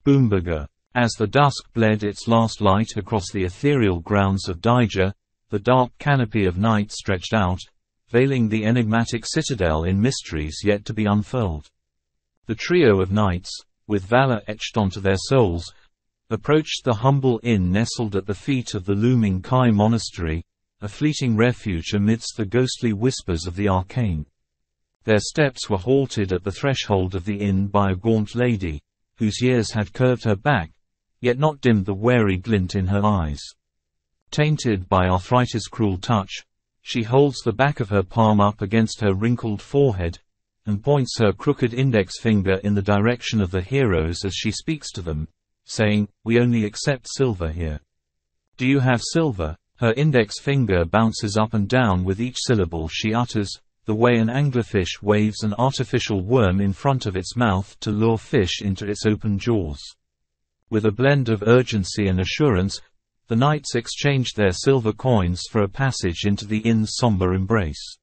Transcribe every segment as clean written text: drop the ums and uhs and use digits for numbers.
Boombega. As the dusk bled its last light across the ethereal grounds of Daija, the dark canopy of night stretched out, veiling the enigmatic citadel in mysteries yet to be unfurled. The trio of knights, with valor etched onto their souls, approached the humble inn nestled at the feet of the looming Kai monastery, a fleeting refuge amidst the ghostly whispers of the arcane. Their steps were halted at the threshold of the inn by a gaunt lady, whose years had curved her back, yet not dimmed the wary glint in her eyes. Tainted by arthritis' cruel touch, she holds the back of her palm up against her wrinkled forehead, and points her crooked index finger in the direction of the heroes as she speaks to them, saying, "We only accept silver here. Do you have silver?" Her index finger bounces up and down with each syllable she utters, the way an anglerfish waves an artificial worm in front of its mouth to lure fish into its open jaws. With a blend of urgency and assurance, the knights exchanged their silver coins for a passage into the inn's somber embrace.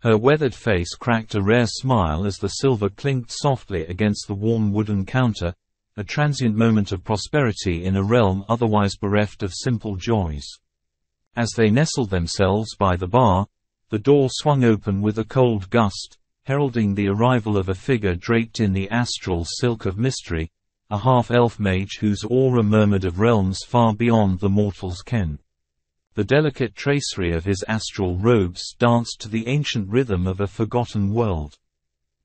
Her weathered face cracked a rare smile as the silver clinked softly against the worn wooden counter, a transient moment of prosperity in a realm otherwise bereft of simple joys. As they nestled themselves by the bar, the door swung open with a cold gust, heralding the arrival of a figure draped in the astral silk of mystery, a half-elf mage whose aura murmured of realms far beyond the mortal's ken. The delicate tracery of his astral robes danced to the ancient rhythm of a forgotten world.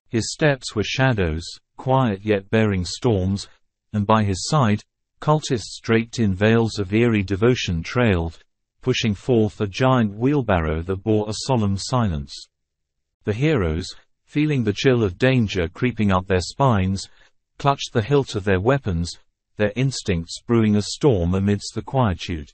His steps were shadows, quiet yet bearing storms, and by his side, cultists draped in veils of eerie devotion trailed, pushing forth a giant wheelbarrow that bore a solemn silence. The heroes, feeling the chill of danger creeping up their spines, clutched the hilt of their weapons, their instincts brewing a storm amidst the quietude.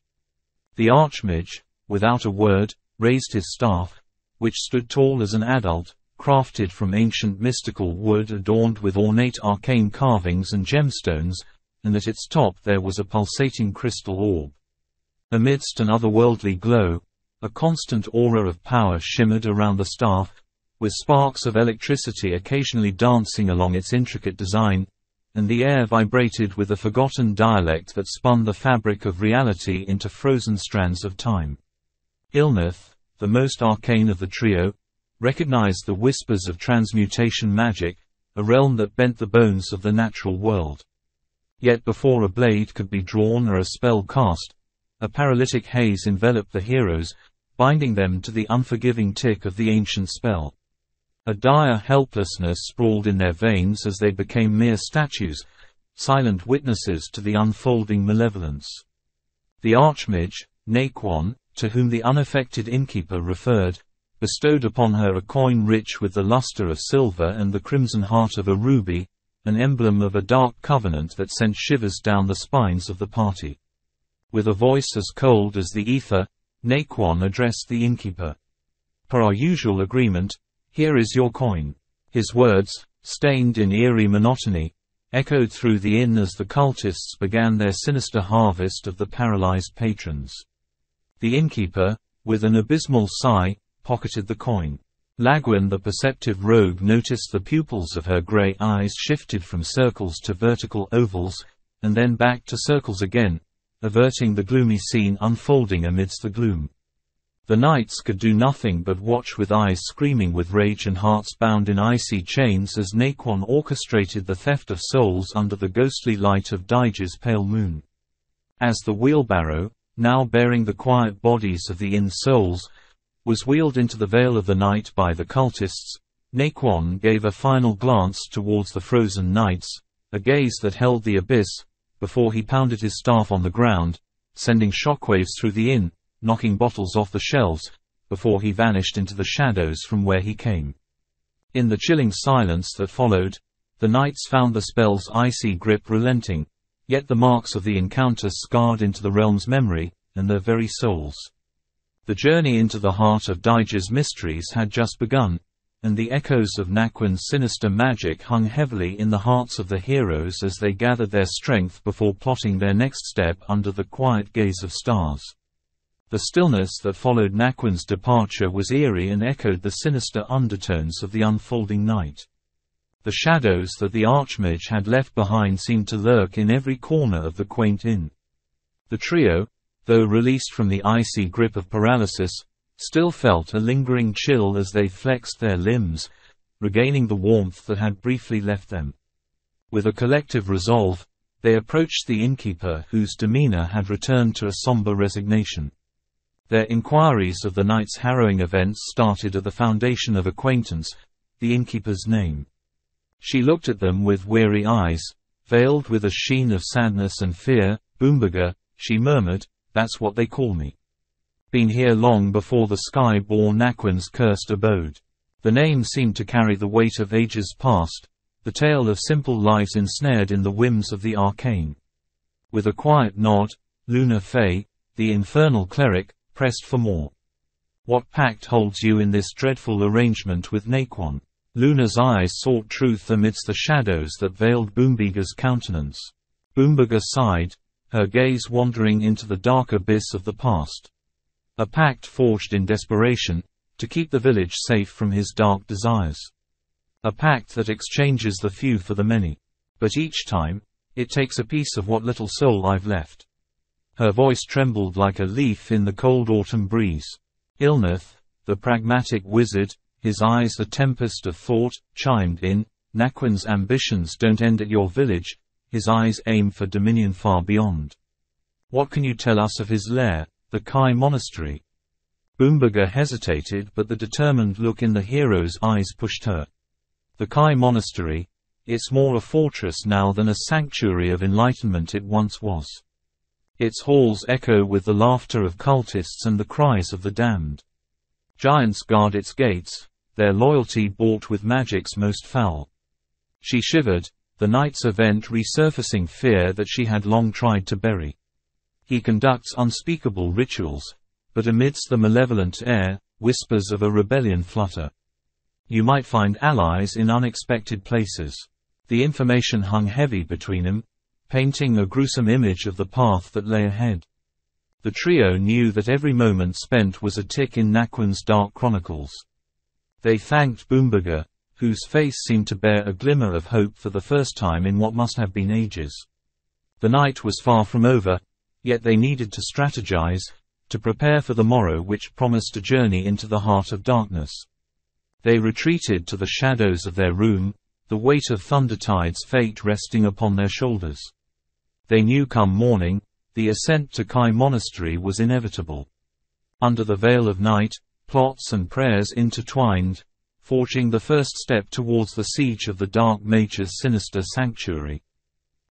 The archmage, without a word, raised his staff, which stood tall as an adult, crafted from ancient mystical wood adorned with ornate arcane carvings and gemstones, and at its top there was a pulsating crystal orb. Amidst an otherworldly glow, a constant aura of power shimmered around the staff, with sparks of electricity occasionally dancing along its intricate design, and the air vibrated with a forgotten dialect that spun the fabric of reality into frozen strands of time. Ilnith, the most arcane of the trio, recognized the whispers of transmutation magic, a realm that bent the bones of the natural world. Yet before a blade could be drawn or a spell cast, a paralytic haze enveloped the heroes, binding them to the unforgiving tick of the ancient spell. A dire helplessness sprawled in their veins as they became mere statues, silent witnesses to the unfolding malevolence. The archmage, Naquon, to whom the unaffected innkeeper referred, bestowed upon her a coin rich with the luster of silver and the crimson heart of a ruby, an emblem of a dark covenant that sent shivers down the spines of the party. With a voice as cold as the ether, Naquon addressed the innkeeper. "Per our usual agreement, here is your coin." His words, stained in eerie monotony, echoed through the inn as the cultists began their sinister harvest of the paralyzed patrons. The innkeeper, with an abysmal sigh, pocketed the coin. Lagwyn the perceptive rogue noticed the pupils of her grey eyes shifted from circles to vertical ovals, and then back to circles again, averting the gloomy scene unfolding amidst the gloom. The knights could do nothing but watch with eyes screaming with rage and hearts bound in icy chains as Naquon orchestrated the theft of souls under the ghostly light of Daija's pale moon. As the wheelbarrow, now bearing the quiet bodies of the inn's souls, was wheeled into the veil of the night by the cultists, Naquon gave a final glance towards the frozen knights, a gaze that held the abyss, before he pounded his staff on the ground, sending shockwaves through the inn, knocking bottles off the shelves, before he vanished into the shadows from where he came. In the chilling silence that followed, the knights found the spell's icy grip relenting, yet the marks of the encounter scarred into the realm's memory, and their very souls. The journey into the heart of Daija's mysteries had just begun, and the echoes of Naquin's sinister magic hung heavily in the hearts of the heroes as they gathered their strength before plotting their next step under the quiet gaze of stars. The stillness that followed Naquin's departure was eerie and echoed the sinister undertones of the unfolding night. The shadows that the archmage had left behind seemed to lurk in every corner of the quaint inn. The trio, though released from the icy grip of paralysis, still felt a lingering chill as they flexed their limbs, regaining the warmth that had briefly left them. With a collective resolve, they approached the innkeeper, whose demeanor had returned to a somber resignation. Their inquiries of the night's harrowing events started at the foundation of acquaintance, the innkeeper's name. She looked at them with weary eyes, veiled with a sheen of sadness and fear. "Boombega," she murmured, "that's what they call me. Been here long before the sky bore Naquon's cursed abode." The name seemed to carry the weight of ages past, the tale of simple lives ensnared in the whims of the arcane. With a quiet nod, Luna Fey, the infernal cleric, pressed for more. "What pact holds you in this dreadful arrangement with Naquon?" Luna's eyes sought truth amidst the shadows that veiled Boombega's countenance. Boombega sighed, her gaze wandering into the dark abyss of the past. "A pact forged in desperation, to keep the village safe from his dark desires. A pact that exchanges the few for the many. But each time, it takes a piece of what little soul I've left." Her voice trembled like a leaf in the cold autumn breeze. Ilnath, the pragmatic wizard, his eyes a tempest of thought, chimed in, "Naquon's ambitions don't end at your village, his eyes aim for dominion far beyond. What can you tell us of his lair, the Kai Monastery?" Boombega hesitated, but the determined look in the hero's eyes pushed her. "The Kai Monastery, it's more a fortress now than a sanctuary of enlightenment it once was. Its halls echo with the laughter of cultists and the cries of the damned. Giants guard its gates, their loyalty bought with magic's most foul." She shivered, the night's event resurfacing fear that she had long tried to bury. "He conducts unspeakable rituals, but amidst the malevolent air, whispers of a rebellion flutter. You might find allies in unexpected places." The information hung heavy between them, painting a gruesome image of the path that lay ahead. The trio knew that every moment spent was a tick in Naquon's dark chronicles. They thanked Boombega, whose face seemed to bear a glimmer of hope for the first time in what must have been ages. The night was far from over, yet they needed to strategize, to prepare for the morrow which promised a journey into the heart of darkness. They retreated to the shadows of their room, the weight of Thundertide's fate resting upon their shoulders. They knew come morning, the ascent to Kai Monastery was inevitable. Under the veil of night, plots and prayers intertwined, forging the first step towards the siege of the Dark Mage's sinister sanctuary.